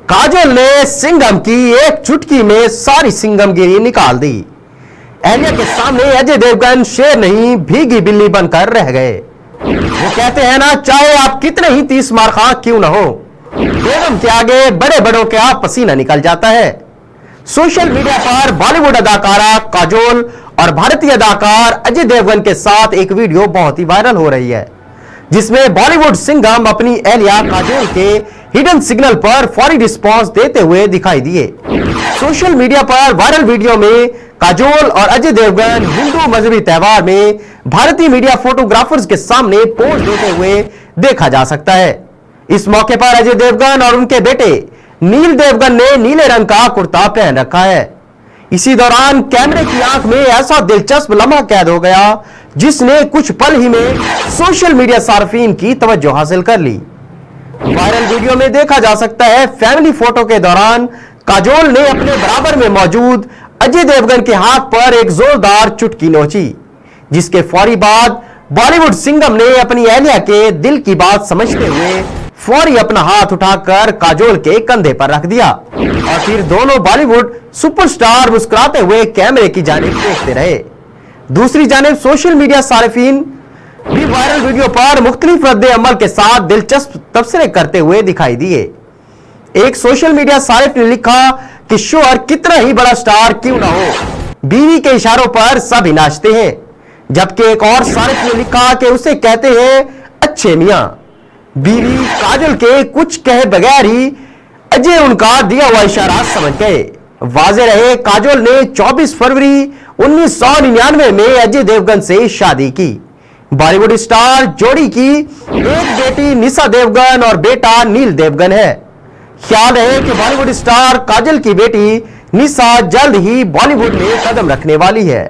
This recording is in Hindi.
काजोल ने सिंघम की एक चुटकी में सारी सिंघमगिरी निकाल दी। एलिया के सामने अजय देवगन शेर नहीं भीगी बिल्ली बनकर रह गए। वो कहते हैं ना, चाहे आप कितने ही 30 मार खा क्यों ना हो, बेगम के आगे बड़े बड़ों के आप पसीना निकल जाता है। सोशल मीडिया पर बॉलीवुड अदाकारा काजोल और भारतीय अदाकार अजय देवगन के साथ एक वीडियो बहुत ही वायरल हो रही है, जिसमें बॉलीवुड सिंघम अपनी एलिया काजोल के हिडन सिग्नल पर फौरी रिस्पांस देते हुए दिखाई दिए। सोशल मीडिया पर वायरल वीडियो में काजोल और अजय देवगन हिंदू मजहबी त्योहार में भारतीय मीडिया फोटोग्राफर्स के सामने पोज देते हुए देखा जा सकता है। इस मौके पर अजय देवगन और उनके बेटे नील देवगन ने नीले रंग का कुर्ता पहन रखा है। इसी दौरान कैमरे की आंख में ऐसा दिलचस्प लम्हा कैद हो गया, जिसने कुछ पल ही में सोशल मीडिया सार्फिन की तवज्जो हासिल कर ली। वायरल वीडियो में देखा जा सकता है, फैमिली फोटो के दौरान काजोल ने अपने बराबर में मौजूद अजय देवगन के हाथ पर एक जोरदार चुटकी नोची, जिसके फौरी बाद बॉलीवुड सिंघम ने अपनी एलिया के दिल की बात समझते हुए फौरी अपना हाथ उठाकर काजोल के कंधे पर रख दिया और फिर दोनों बॉलीवुड सुपरस्टार मुस्कुराते हुए कैमरे की जानिब देखते रहे। दूसरी जानिब सोशल मीडिया सार्फिन भी वायरल वीडियो पर मुख्तलिफ रद्द अमल के साथ दिलचस्प तबसरे करते हुए दिखाई दिए। एक सोशल मीडिया सारिफ ने लिखा कि शोहर कितना ही बड़ा स्टार क्यों ना हो, बीवी के इशारों पर सभी नाचते हैं। जबकि एक और सारिफ ने लिखा कि उसे कहते हैं अच्छे मियां। बीवी काजोल के कुछ कहे बगैर ही अजय उनका दिया हुआ इशारा समझ गए। वाज़ेह रहे, काजोल ने 24 फरवरी 1999 में अजय देवगन से शादी की। बॉलीवुड स्टार जोड़ी की एक बेटी निशा देवगन और बेटा नील देवगन है। ख्याल है कि बॉलीवुड स्टार काजोल की बेटी निशा जल्द ही बॉलीवुड में कदम रखने वाली है।